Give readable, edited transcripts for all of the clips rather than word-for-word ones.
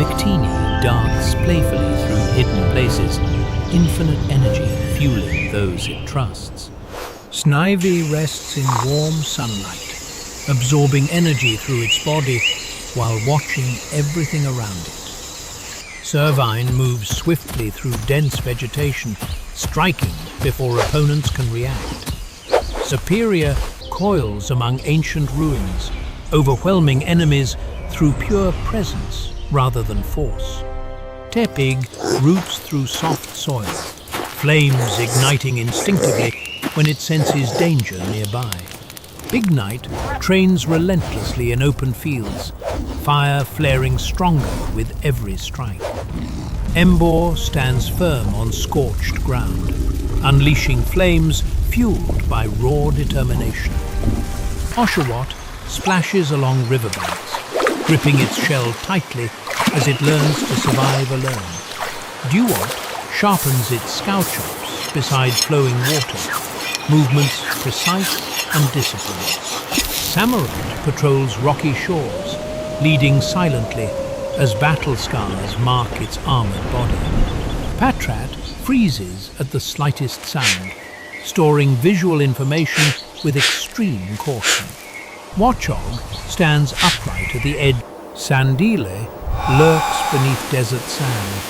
Victini darts playfully through hidden places, infinite energy fueling those it trusts. Snivy rests in warm sunlight, absorbing energy through its body while watching everything around it. Servine moves swiftly through dense vegetation, striking before opponents can react. Superior coils among ancient ruins, overwhelming enemies through pure presence rather than force. Tepig roots through soft soil, flames igniting instinctively when it senses danger nearby. Ignite trains relentlessly in open fields, fire flaring stronger with every strike. Embor stands firm on scorched ground, unleashing flames fueled by raw determination. Oshawott splashes along riverbanks, gripping its shell tightly as it learns to survive alone. Duot sharpens its scout chops beside flowing water, movements precise and disciplined. Samurott patrols rocky shores, leading silently as battle scars mark its armored body. Patrat freezes at the slightest sound, storing visual information with extreme caution. Watchog stands upright at the edge. Sandile lurks beneath desert sand,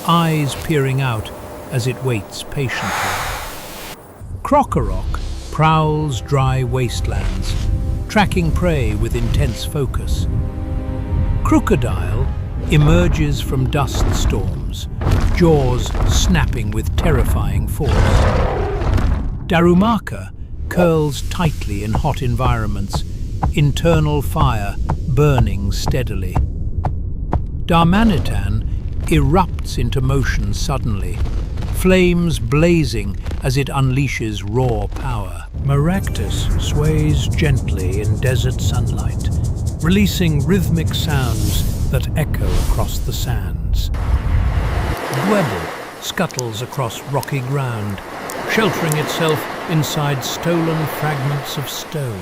eyes peering out as it waits patiently. Krokorok prowls dry wastelands, tracking prey with intense focus. Crocodile emerges from dust storms, jaws snapping with terrifying force. Darumaka curls tightly in hot environments, internal fire burning steadily. Darmanitan erupts into motion suddenly, flames blazing as it unleashes raw power. Maractus sways gently in desert sunlight, releasing rhythmic sounds that echo across the sands. Dwebble scuttles across rocky ground, sheltering itself inside stolen fragments of stone.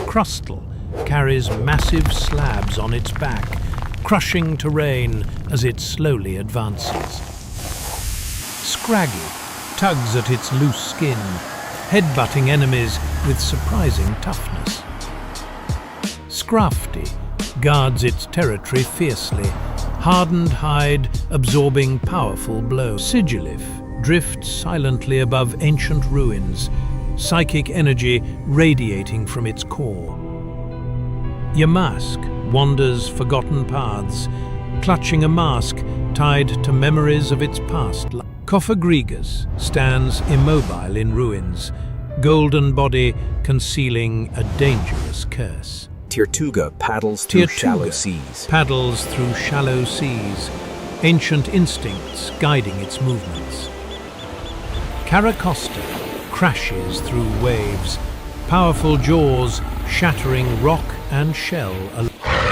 Crustal carries massive slabs on its back, crushing terrain as it slowly advances. Scraggy tugs at its loose skin, headbutting enemies with surprising toughness. Scrafty guards its territory fiercely, hardened hide absorbing powerful blows. Sigilif drifts silently above ancient ruins, psychic energy radiating from its core. Yamask wanders forgotten paths, clutching a mask tied to memories of its past life. Cophagrigus stands immobile in ruins, golden body concealing a dangerous curse. Tirtuga paddles through shallow seas. Paddles through shallow seas, ancient instincts guiding its movements. Caracosta crashes through waves, powerful jaws shattering rock and shell.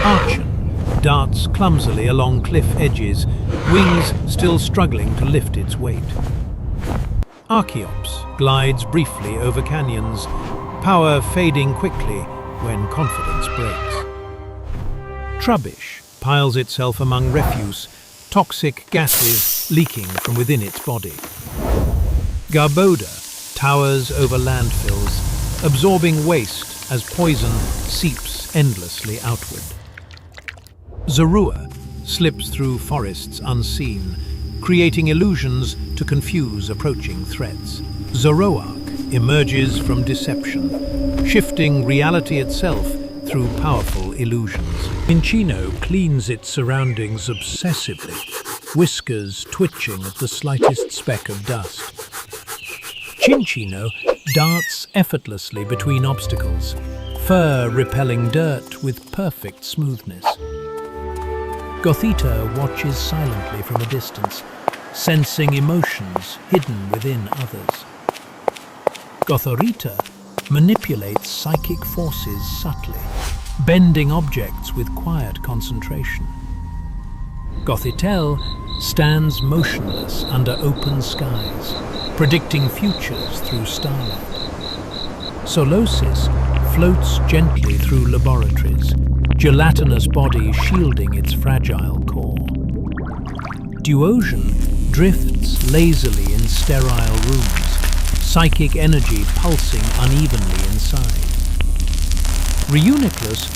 Archon darts clumsily along cliff edges, wings still struggling to lift its weight. Archeops glides briefly over canyons, power fading quickly when confidence breaks. Trubbish piles itself among refuse, toxic gases leaking from within its body. Garboda towers over landfills, absorbing waste as poison seeps endlessly outward. Zorua slips through forests unseen, creating illusions to confuse approaching threats. Zoroark emerges from deception, shifting reality itself through powerful illusions. Minchino cleans its surroundings obsessively, whiskers twitching at the slightest speck of dust. Chinchino darts effortlessly between obstacles, fur repelling dirt with perfect smoothness. Gothita watches silently from a distance, sensing emotions hidden within others. Gothorita manipulates psychic forces subtly, bending objects with quiet concentration. Gothitel stands motionless under open skies, predicting futures through starlight. Solosis floats gently through laboratories, gelatinous body shielding its fragile core. Duosion drifts lazily in sterile rooms, psychic energy pulsing unevenly inside. Reuniclus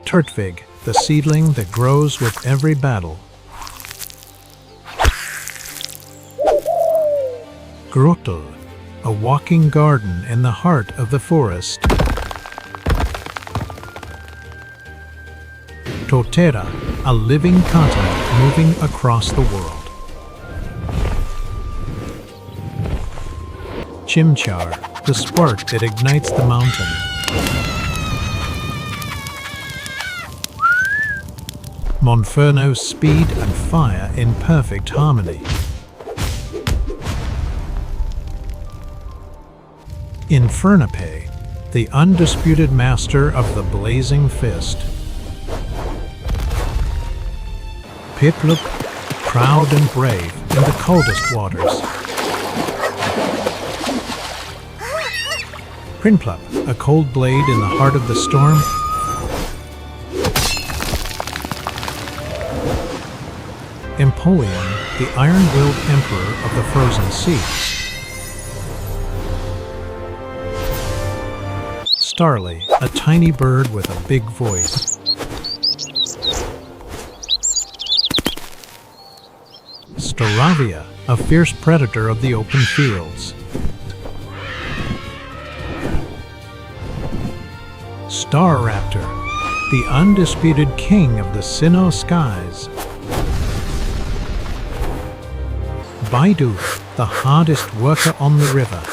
Turtvig, the seedling that grows with every battle. Grottel, a walking garden in the heart of the forest. Totera, a living continent moving across the world. Chimchar, the spark that ignites the mountain. Monferno's speed and fire in perfect harmony. Infernape, the undisputed master of the blazing fist. Piplup, proud and brave in the coldest waters. Prinplup, a cold blade in the heart of the storm. Empoleon, the iron-willed emperor of the frozen seas. Starly, a tiny bird with a big voice. Staravia, a fierce predator of the open fields. Staraptor, the undisputed king of the Sinnoh skies. Baidu, the hardest worker on the river.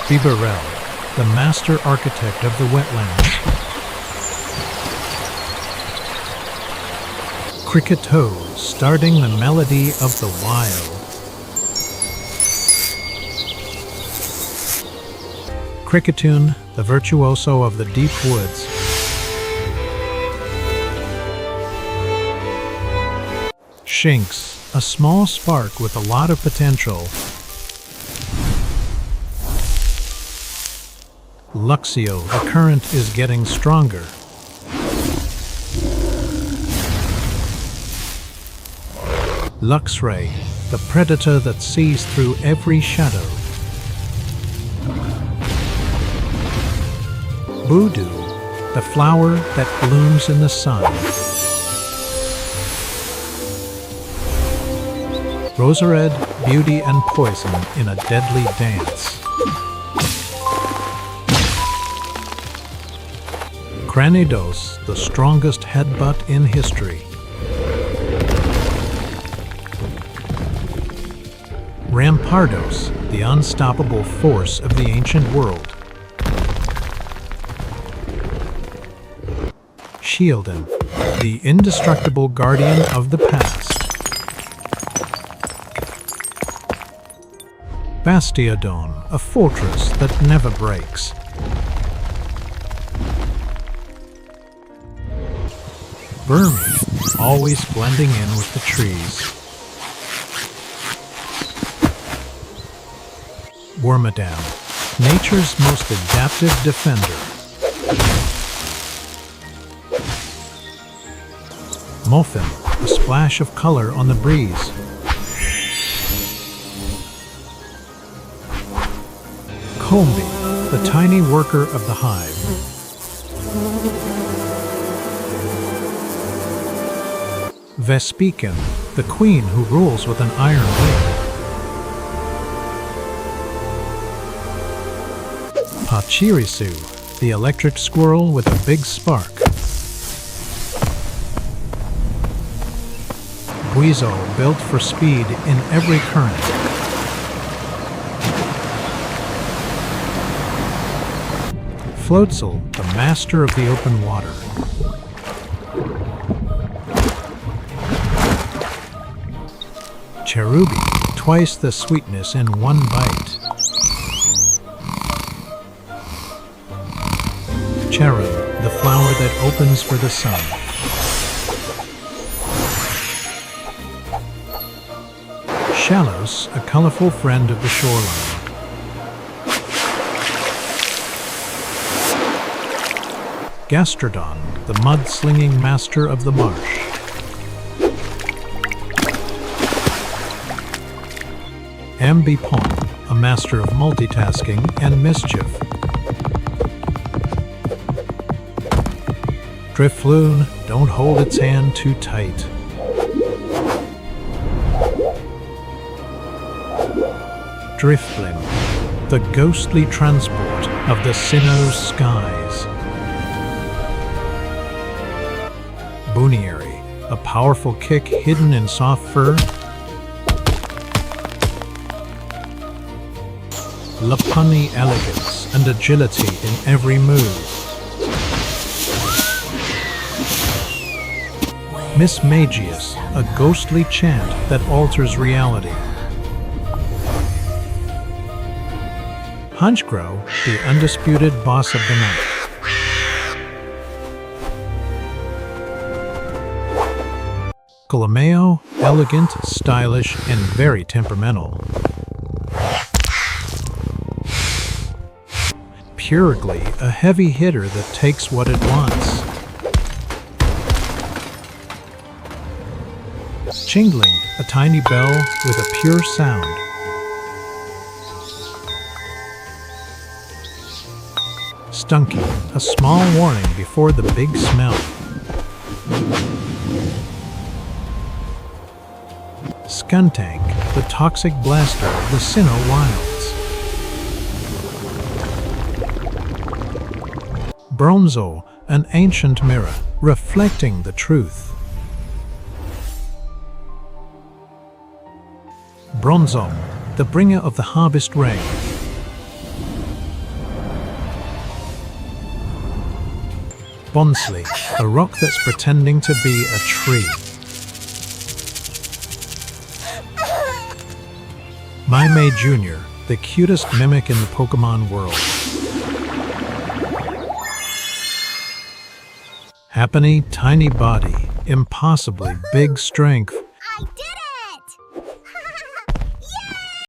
Bibarel, the master architect of the wetlands. Cricketot, starting the melody of the wild. Cricketune, the virtuoso of the deep woods. Shinx, a small spark with a lot of potential. Luxio, the current is getting stronger. Luxray, the predator that sees through every shadow. Voodoo, the flower that blooms in the sun. Rosared, beauty and poison in a deadly dance. Cranidos, the strongest headbutt in history. Rampardos, the unstoppable force of the ancient world. Shieldon, the indestructible guardian of the past. Bastiodon, a fortress that never breaks. Burmy, always blending in with the trees. Wormadam, nature's most adaptive defender. Muffin, a splash of color on the breeze. Combi, the tiny worker of the hive. Vespican, the queen who rules with an iron blade. Pachirisu, the electric squirrel with a big spark. Guizo, built for speed in every current. Floatzel, the master of the open water. Cherubi, twice the sweetness in one bite. Cherub, the flower that opens for the sun. Shallows, a colorful friend of the shoreline. Gastrodon, the mud-slinging master of the marsh. Ambipom, a master of multitasking and mischief. Drifloon, don't hold its hand too tight. Drifblim, the ghostly transport of the Sinnoh skies. Boonieri, a powerful kick hidden in soft fur. Lapani elegance and agility in every move. Mismagius, a ghostly chant that alters reality. Punchgrow, the undisputed boss of the night. Colomeo, elegant, stylish, and very temperamental. Purigly, a heavy hitter that takes what it wants. Chingling, a tiny bell with a pure sound. Stunky, a small warning before the big smell. Skuntank, the toxic blaster of the Sinnoh wilds. Bronzo, an ancient mirror, reflecting the truth. Bronzom, the bringer of the harvest rain. Bonsley, a rock that's pretending to be a tree. Maimei Jr., the cutest mimic in the Pokémon world. Happiny, tiny body, impossibly big strength. I did